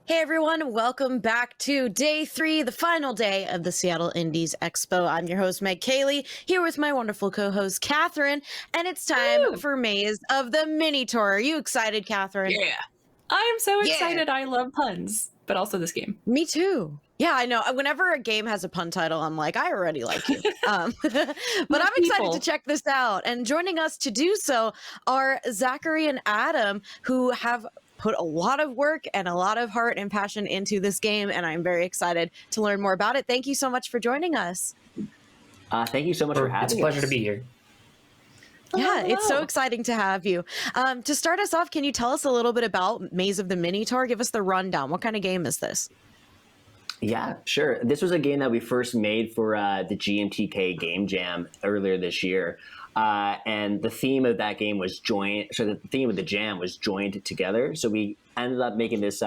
Hey everyone, welcome back to day 3, the final day of the Seattle Indies Expo. I'm your host, Meg Cayley, here with my wonderful co-host, Catherine, and it's time for Maze of the Mini-Taur. Are you excited, Catherine? Yeah. I am so excited. I love puns, but also this game. Me too. Yeah, I know. Whenever a game has a pun title, I'm like, I already like you. But I'm excited to check this out. And joining us to do so are Zachary and Adam, who have put a lot of work and a lot of heart and passion into this game, and I'm very excited to learn more about it. Thank you so much for joining us. Thank you so much for having us. It's a pleasure to be here. Yeah, it's so exciting to have you. To start us off, can you tell us a little bit about Maze of the Mini-Taur? Give us the rundown. What kind of game is this? Yeah, sure. This was a game that we first made for the GMTK Game Jam earlier this year. And the theme of that game was joined. So the theme of the jam was joined together. So we ended up making this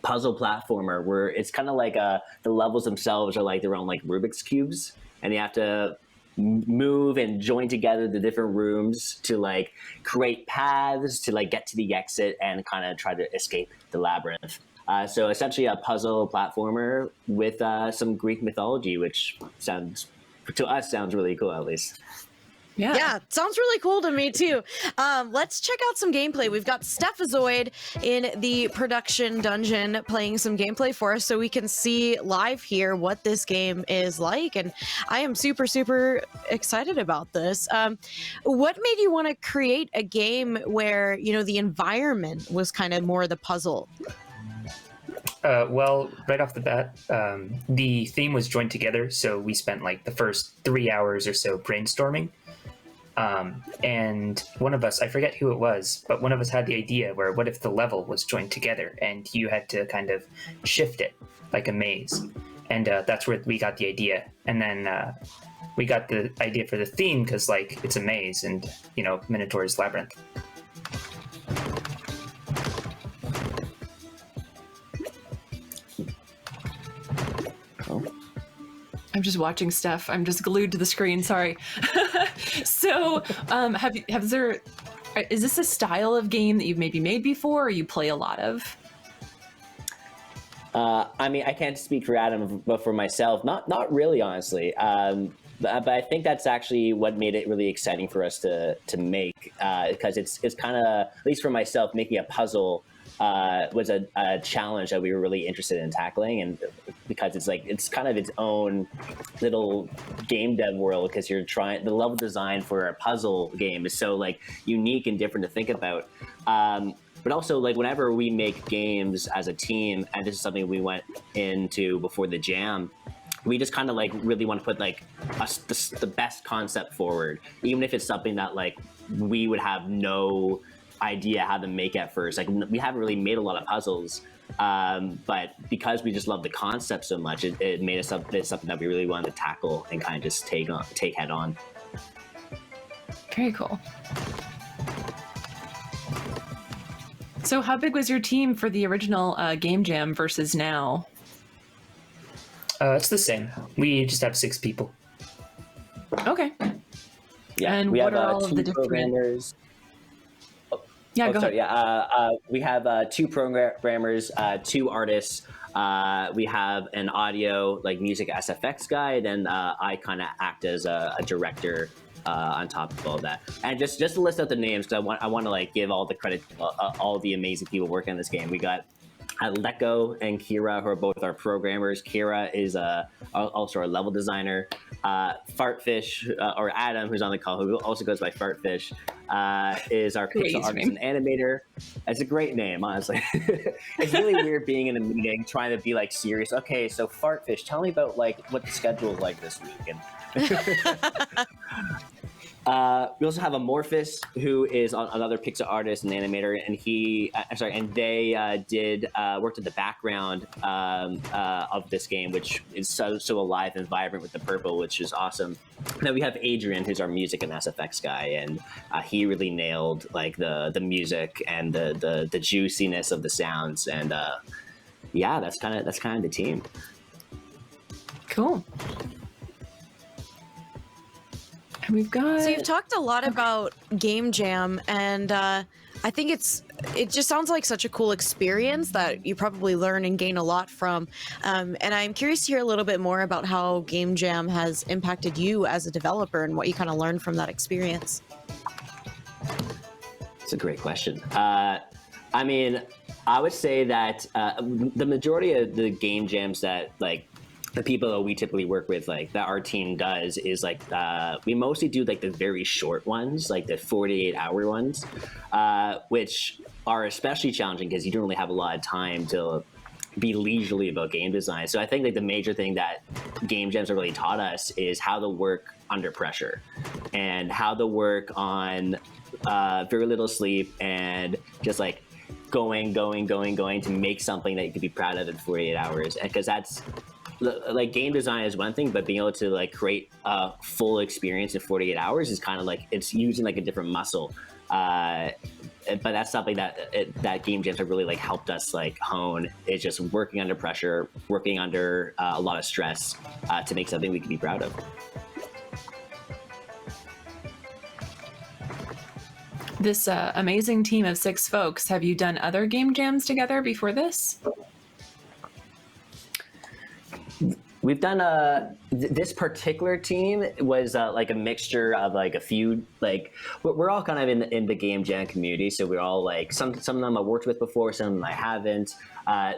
puzzle platformer where it's kind of like the levels themselves are like their own like Rubik's cubes, and you have to move and join together the different rooms to like create paths to like get to the exit and kind of try to escape the labyrinth. So essentially a puzzle platformer with some Greek mythology, which sounds really cool, at least. Yeah, sounds really cool to me too. Let's check out some gameplay. We've got Stephazoid in the production dungeon playing some gameplay for us so we can see live here what this game is like. And I am super, super excited about this. What made you want to create a game where, you know, the environment was kind of more the puzzle? Well, right off the bat, the theme was joined together. So we spent like the first 3 hours or so brainstorming. And one of us, I forget who it was, but one of us had the idea where what if the level was joined together and you had to kind of shift it like a maze. And that's where we got the idea. And then we got the idea for the theme because like it's a maze and, you know, Minotaur's Labyrinth. I'm just watching stuff. I'm just glued to the screen. Sorry. So, is this a style of game that you've maybe made before or you play a lot of? I mean, I can't speak for Adam, but for myself, not really, honestly. But I think that's actually what made it really exciting for us to make, because it's kind of, at least for myself, making a puzzle was a challenge that we were really interested in tackling, and because it's kind of its own little game dev world, because you're trying, the level design for a puzzle game is so like unique and different to think about. But also, like, whenever we make games as a team, and this is something we went into before the jam, we just kind of like really want to put like the best concept forward, even if it's something that like we would have no idea how to make at first. Like, we haven't really made a lot of puzzles, but because we just love the concept so much, it made us something that we really wanted to tackle and kind of just take head on. Very cool. So how big was your team for the original Game Jam versus now? It's the same. We just have 6 people. Okay. Yeah, and we what have are all of 2 the different programmers. Yeah, go ahead. Yeah, we have 2 programmers, 2 artists. We have an audio, like music SFX guy. Then I kind of act as a director on top of all that. And just to list out the names, because I want to like give all the credit, all the amazing people working on this game. We got Leko and Kira, who are both our programmers. Kira is also our level designer. Fartfish, or Adam, who's on the call, who also goes by Fartfish, is our pixel artist and animator. It's a great name, honestly. It's really weird being in a meeting trying to be like serious. Okay, so Fartfish, tell me about like what the schedule is like this week. And we also have Amorphous, who is another pixel artist and animator, and they did worked in the background of this game, which is so alive and vibrant with the purple, which is awesome. Then we have Adrian, who's our music and SFX guy, and he really nailed like the music and the juiciness of the sounds, and yeah, that's kind of the team. Cool. And we've got... So you've talked a lot about Game Jam, and I think it just sounds like such a cool experience that you probably learn and gain a lot from. And I'm curious to hear a little bit more about how Game Jam has impacted you as a developer and what you kind of learned from that experience. It's a great question. I mean, I would say that the majority of the game jams that like the people that we typically work with, like that our team does, is like we mostly do like the very short ones, like the 48-hour ones, which are especially challenging because you don't really have a lot of time to be leisurely about game design. So I think like the major thing that game jams have really taught us is how to work under pressure and how to work on very little sleep and just like going to make something that you could be proud of in 48 hours. Because that's like game design is one thing, but being able to like create a full experience in 48 hours is kind of like it's using like a different muscle. But that's something that game jams have really like helped us like hone, is just working under pressure, working under a lot of stress to make something we can be proud of. This amazing team of 6 folks, have you done other game jams together before this? We've done this particular team was like a mixture of like a few, like we're all kind of in the game jam community, so we're all like some of them I worked with before, some of them I haven't.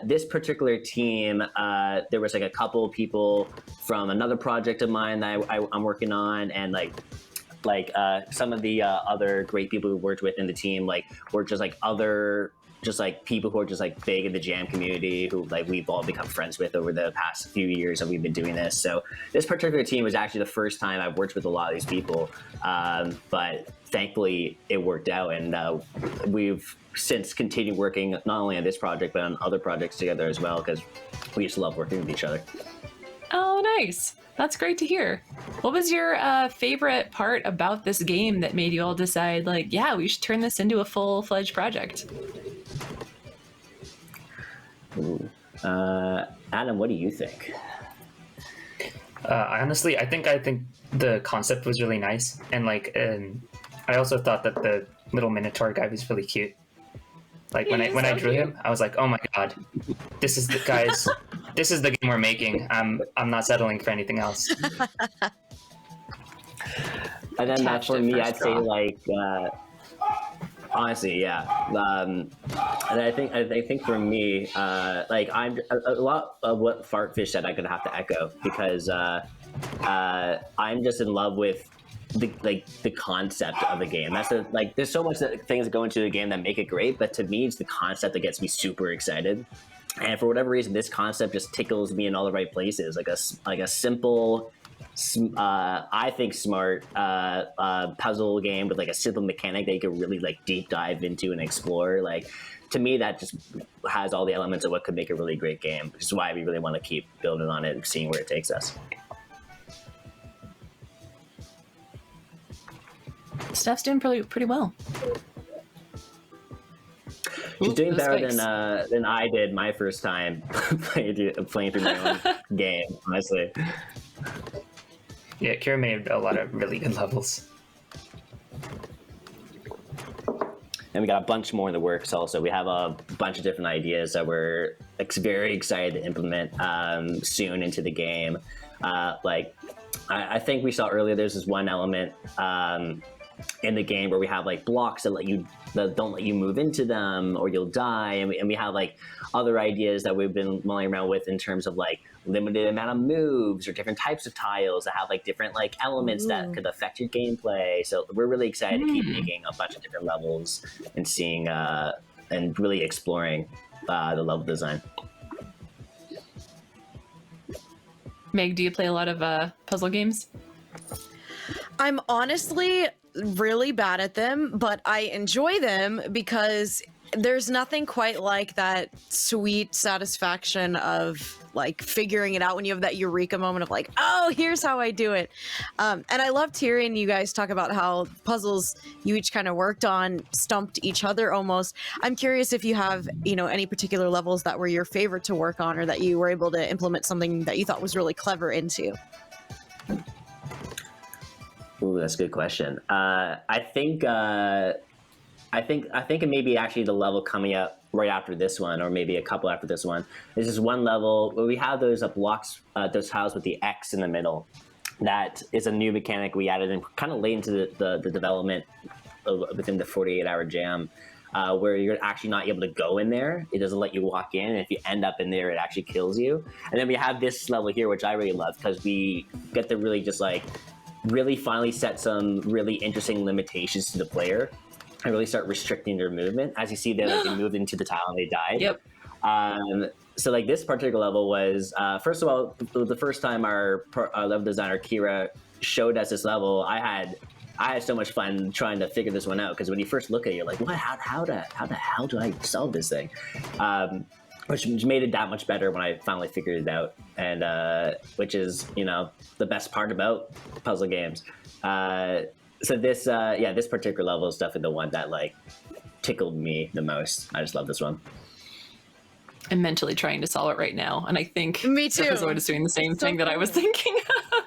This particular team, there was like a couple of people from another project of mine that I'm working on, and like some of the other great people we worked with in the team, like were just like just like people who are just like big in the jam community, who like we've all become friends with over the past few years that we've been doing this. So this particular team was actually the first time I've worked with a lot of these people, but thankfully it worked out, and we've since continued working not only on this project but on other projects together as well, because we just love working with each other. Oh, nice. That's great to hear. What was your favorite part about this game that made you all decide, like, yeah, we should turn this into a full-fledged project? Ooh. Adam, what do you think? Honestly, I think the concept was really nice, and like, I also thought that the little Mini-Taur guy was really cute. Like when I drew him, I was like, oh my god, this is the guys. This is the game we're making. I'm not settling for anything else. And then for me, I'd say like honestly, yeah. And I think for me, like I'm a lot of what Fartfish said, I'm gonna have to echo, because I'm just in love with the concept of the game. That's there's so much things that go into the game that make it great, but to me, it's the concept that gets me super excited. And for whatever reason, this concept just tickles me in all the right places. Like a simple, I think smart puzzle game with like a simple mechanic that you can really like deep dive into and explore. Like, to me, that just has all the elements of what could make a really great game, which is why we really want to keep building on it and seeing where it takes us. Steph's doing pretty well. She's doing better than I did my first time playing through my own game, honestly. Yeah, Kira made a lot of really good levels. And we got a bunch more in the works also. We have a bunch of different ideas that we're very excited to implement soon into the game. I think we saw earlier, there's this one element in the game where we have like blocks that don't let you move into them or you'll die, and we have like other ideas that we've been mulling around with in terms of like limited amount of moves or different types of tiles that have like different like elements that could affect your gameplay. So we're really excited to keep making a bunch of different levels and seeing and really exploring the level design. Meg, do you play a lot of puzzle games? I'm honestly really bad at them, but I enjoy them because there's nothing quite like that sweet satisfaction of like figuring it out when you have that eureka moment of like, oh, here's how I do it. And I loved hearing you guys talk about how puzzles you each kind of worked on stumped each other almost. I'm curious if you have, any particular levels that were your favorite to work on, or that you were able to implement something that you thought was really clever into. Ooh, that's a good question. I think it may be actually the level coming up right after this one, or maybe a couple after this one. There's this one level where we have those blocks, those tiles with the X in the middle. That is a new mechanic we added in kind of late into the development within the 48-hour jam, where you're actually not able to go in there. It doesn't let you walk in. And if you end up in there, it actually kills you. And then we have this level here, which I really love because we get to really just like really finally set some really interesting limitations to the player and really start restricting their movement. As you see, they moved into the tile and they died. Yep. So like this particular level was, first of all, the first time our level designer, Kira, showed us this level, I had so much fun trying to figure this one out, because when you first look at it, you're like, what? How the hell do I solve this thing? Which made it that much better when I finally figured it out, and which is, you know, the best part about puzzle games. So this, this particular level is definitely the one that like tickled me the most. I just love this one. I'm mentally trying to solve it right now, and I think Me too. Episode is doing the same thing that I was thinking of.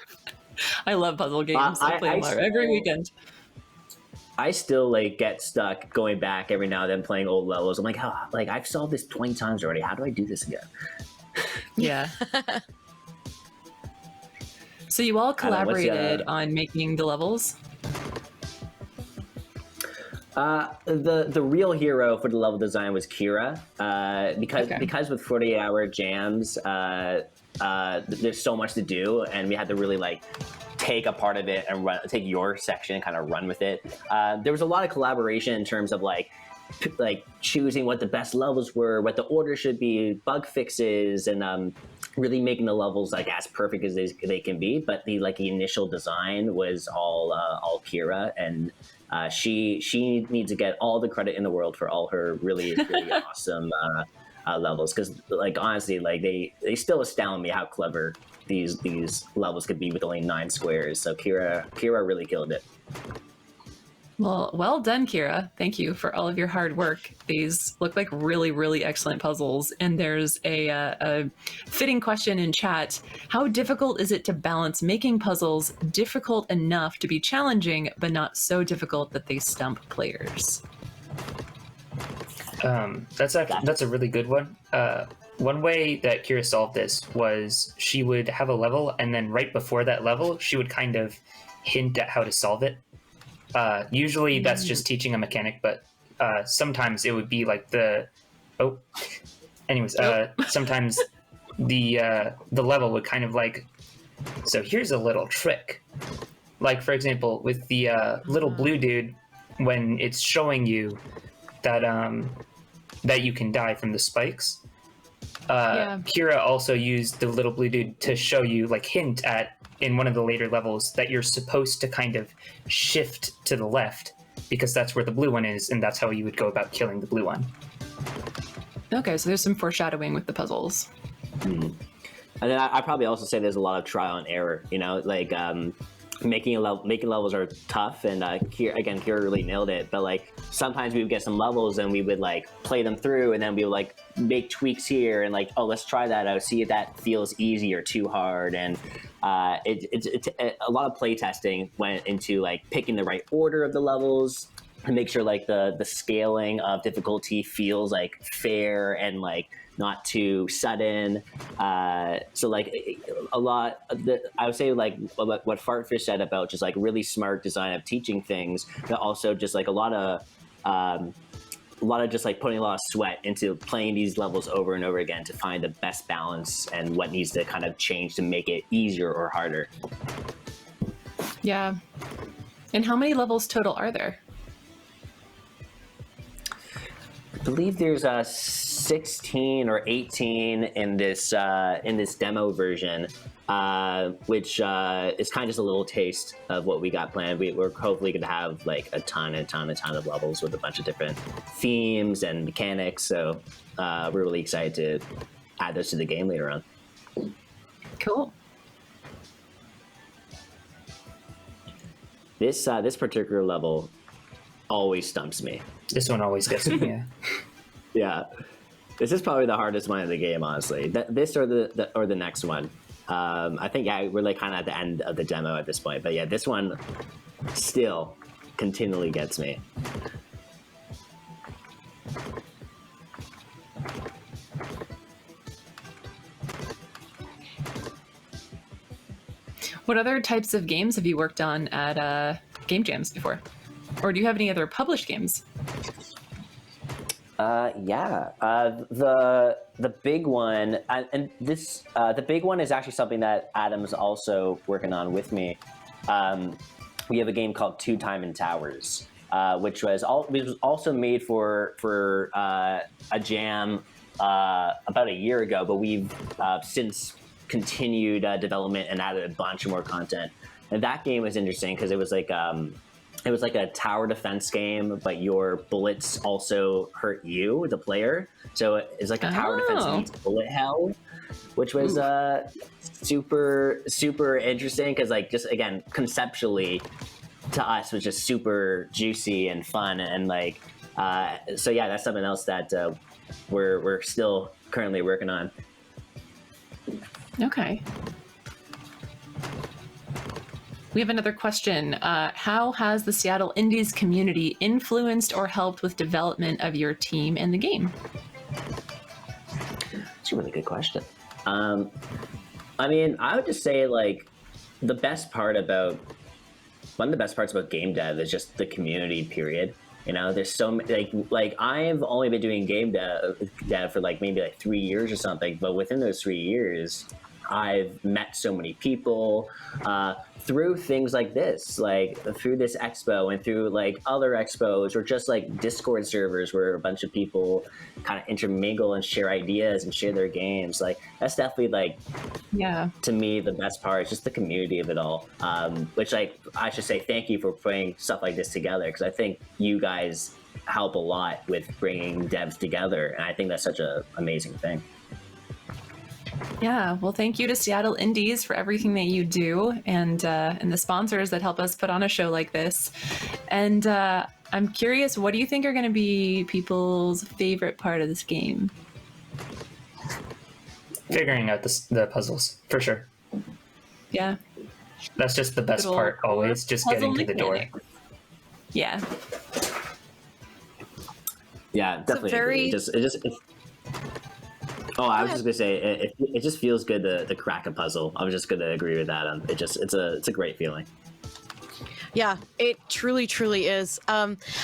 I love puzzle games. I play them every weekend. I still like get stuck going back every now and then playing old levels. I'm like, I've solved this 20 times already. How do I do this again? Yeah. So you all collaborated on making the levels? The real hero for the level design was Kira, because with 48-hour jams, there's so much to do, and we had to really like take a part of it and take your section and kind of run with it. There was a lot of collaboration in terms of like choosing what the best levels were, what the order should be, bug fixes, and really making the levels like as perfect as they can be. But the initial design was all Kira, and she needs to get all the credit in the world for all her really awesome levels, because like honestly, like they still astound me how clever these levels could be with only 9 squares. So Kira really killed it. Well done, Kira. Thank you for all of your hard work. These look like really, really excellent puzzles. And there's a fitting question in chat. How difficult is it to balance making puzzles difficult enough to be challenging, but not so difficult that they stump players? That's a really good one. One way that Kira solved this was she would have a level, and then right before that level, she would kind of hint at how to solve it. Usually that's just teaching a mechanic, but sometimes it would be like sometimes the level would kind of like, so here's a little trick. Like, for example, with the little blue dude, when it's showing you that that you can die from the spikes, Kira also used the little blue dude to show you, like, hint at, in one of the later levels, that you're supposed to kind of shift to the left because that's where the blue one is, and that's how you would go about killing the blue one. Okay, so there's some foreshadowing with the puzzles. Mm-hmm. And then I probably also say there's a lot of trial and error, you know, like making levels are tough, and Kira really nailed it. But like sometimes we would get some levels and we would like play them through, and then we would like make tweaks here and like, oh, let's try that out, see if that feels easy or too hard. And it's a lot of play testing went into like picking the right order of the levels and make sure like the scaling of difficulty feels like fair and like not too sudden. So like a lot I would say like what Fartfish said about just like really smart design of teaching things, but also just like a lot of just like putting a lot of sweat into playing these levels over and over again to find the best balance and what needs to kind of change to make it easier or harder. Yeah. And how many levels total are there? I believe there's 16 or 18 in this demo version, which is kind of just a little taste of what we got planned. We're hopefully going to have like a ton of levels with a bunch of different themes and mechanics. So we're really excited to add those to the game later on. Cool. This particular level always stumps me. This one always gets me. Yeah. Yeah. This is probably the hardest one in the game, honestly. This or the next one. I think we're like kind of at the end of the demo at this point. But yeah, this one still continually gets me. What other types of games have you worked on at game jams before? Or do you have any other published games? Yeah. The big one, and this the big one is actually something that Adam's also working on with me. We have a game called Untitled Towers, which was also made for a jam about a year ago, but we've since continued development and added a bunch more content. And that game was interesting because it was like a tower defense game, but your bullets also hurt you, the player. So it's like a tower defense meets bullet hell, which was super interesting because, like, just again conceptually to us was just super juicy and fun, and like so yeah, that's something else that we're still currently working on. Okay. We have another question. How has the Seattle Indies community influenced or helped with development of your team and the game? That's a really good question. I mean, I would just say, like, one of the best parts about game dev is just the community, period. You know, there's so many, like I've only been doing game dev for like maybe like 3 years or something, but within those 3 years, I've met so many people through things like this, like through this expo and through like other expos, or just like Discord servers where a bunch of people kind of intermingle and share ideas and share their games. Like, that's definitely, like, yeah, to me, the best part is just the community of it all. Which, like, I should say thank you for putting stuff like this together, because I think you guys help a lot with bringing devs together, and I think that's such an amazing thing. Yeah, well, thank you to Seattle Indies for everything that you do, and the sponsors that help us put on a show like this. And I'm curious, what do you think are going to be people's favorite part of this game? Figuring out the puzzles, for sure. Yeah. That's just the best Little part, always, just getting to the door. Yeah. Yeah, definitely. I was just gonna say it just feels good to crack a puzzle. I was just gonna agree with that. It's a great feeling. Yeah, it truly is.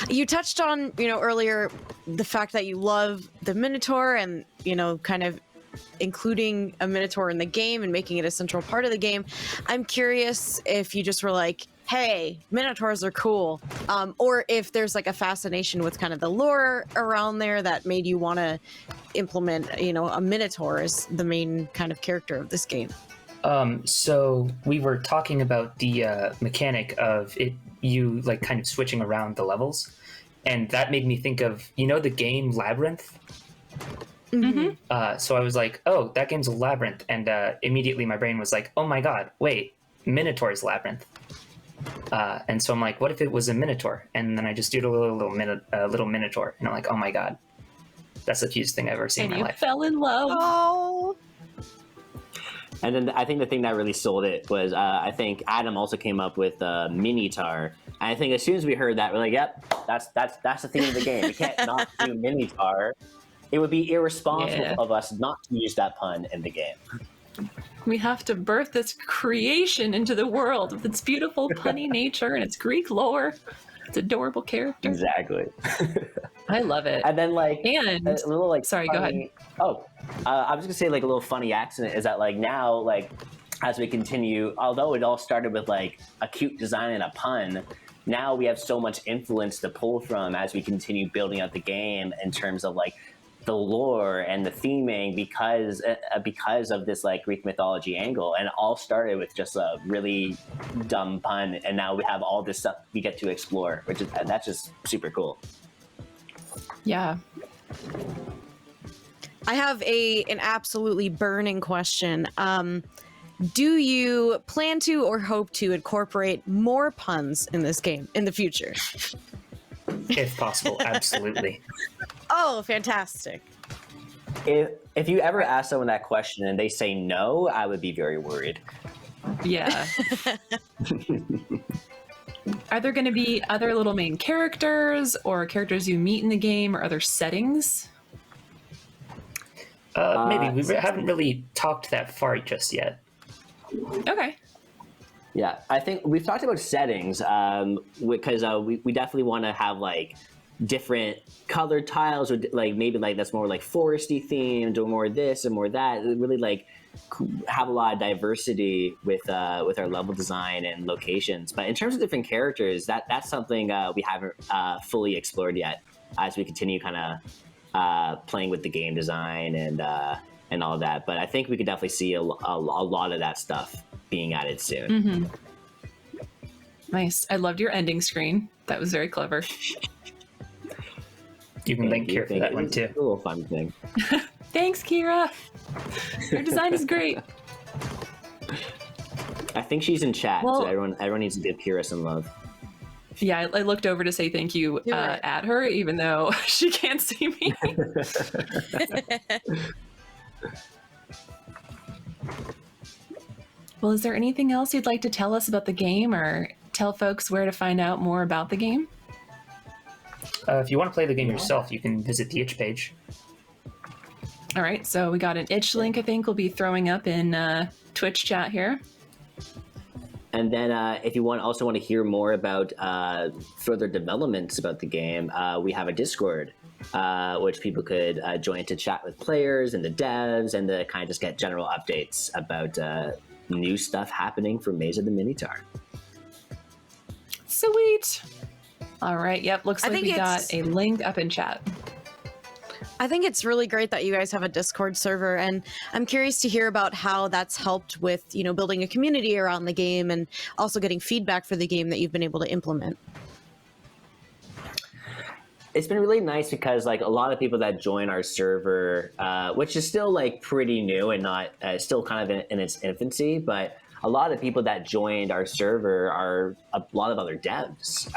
You touched on, earlier, the fact that you love the Mini-Taur and, kind of including a Mini-Taur in the game and making it a central part of the game. I'm curious if you just were like, hey, Mini-Taurs are cool, or if there's like a fascination with kind of the lore around there that made you want to implement, a Mini-Taur as the main kind of character of this game. So we were talking about the mechanic of it, you like kind of switching around the levels, and that made me think of, the game Labyrinth. Mm-hmm. So I was like, oh, that game's a Labyrinth, and immediately my brain was like, oh my god, wait, Mini-Taur's Labyrinth. And so I'm like, what if it was a Mini-Taur? And then I just did a little Mini-Taur, and I'm like, oh my god, that's the cutest thing I've ever seen in my life. And you fell in love. Oh. And then I think the thing that really sold it was I think Adam also came up with Mini-Taur. And I think as soon as we heard that, we're like, yep, that's the theme of the game. We can't not do Mini-Taur. It would be irresponsible of us not to use that pun in the game. We have to birth this creation into the world with its beautiful punny nature and its Greek lore. It's adorable character. Exactly. I love it. And then a little like sorry, funny, go ahead. I was gonna say, like, a little funny accident is that, like, now, like, as we continue, although it all started with like a cute design and a pun, now we have so much influence to pull from as we continue building out the game in terms of like the lore and the theming because of this like Greek mythology angle, and it all started with just a really dumb pun, and now we have all this stuff we get to explore, that's just super cool. Yeah. I have an absolutely burning question. Do you plan to or hope to incorporate more puns in this game in the future? If possible, absolutely. Oh, fantastic. If you ever ask someone that question and they say no, I would be very worried. Yeah. Are there going to be other little main characters or characters you meet in the game or other settings? Maybe. We haven't really talked that far just yet. Okay. Yeah, I think we've talked about settings because we definitely want to have like different colored tiles, or like maybe like that's more like foresty themed, or more this or more that. Really like have a lot of diversity with our level design and locations. But in terms of different characters, that's something we haven't fully explored yet. As we continue kind of playing with the game design and all of that. But I think we could definitely see a lot of that stuff being added soon. Mm-hmm. Nice. I loved your ending screen. That was very clever. You can link here for that one too. It's a little fun thing. Thanks, Kira. Your design is great. I think she's in chat, Well, so everyone needs to give Kira some love. Yeah, I looked over to say thank you at her, even though she can't see me. Well, is there anything else you'd like to tell us about the game, or tell folks where to find out more about the game? If you want to play the game yourself, you can visit the itch page. All right, so we got an itch link, I think we'll be throwing up in Twitch chat here. And then if you also want to hear more about further developments about the game, we have a Discord, which people could join to chat with players and the devs, and to kind of just get general updates about new stuff happening for Maze of the Mini-Taur. Sweet. All right, yep, looks like we got a link up in chat. I think it's really great that you guys have a Discord server, and I'm curious to hear about how that's helped with, building a community around the game and also getting feedback for the game that you've been able to implement. It's been really nice because like a lot of people that join our server, which is still like pretty new and not still kind of in its infancy, but a lot of people that joined our server are a lot of other devs,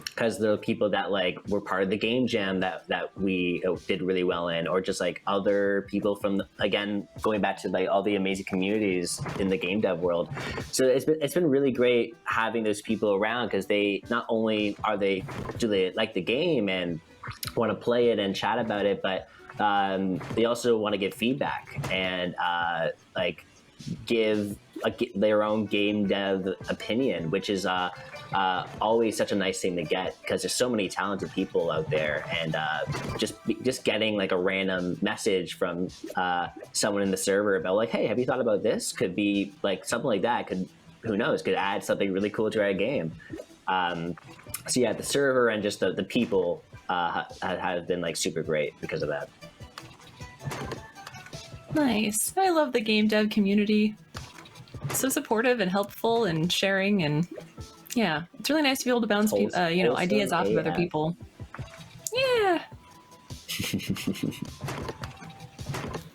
because they're people that like were part of the game jam that we did really well in, or just like other people from, again, going back to like all the amazing communities in the game dev world. So it's been really great having those people around, because they not only do they like the game and want to play it and chat about it, but they also want to give feedback and like give their own game dev opinion, which is always such a nice thing to get, because there's so many talented people out there, and just getting like a random message from someone in the server about like, hey, have you thought about this? Could be like something like that. Who knows? Could add something really cool to our game. So yeah, the server and just the people have been like super great because of that. Nice. I love the game dev community. So supportive and helpful and sharing, and yeah, it's really nice to be able to bounce ideas off of other people. Yeah.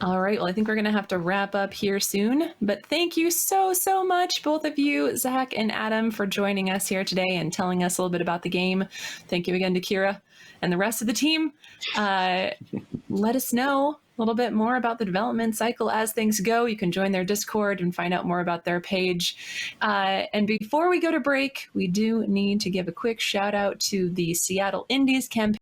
All right, well, I think we're gonna have to wrap up here soon, but thank you so much, both of you, Zach and Adam, for joining us here today and telling us a little bit about the game. Thank you again to Kira and the rest of the team. Let us know a little bit more about the development cycle as things go. You can join their Discord and find out more about their page. And before we go to break, we do need to give a quick shout out to the Seattle Indies campaign.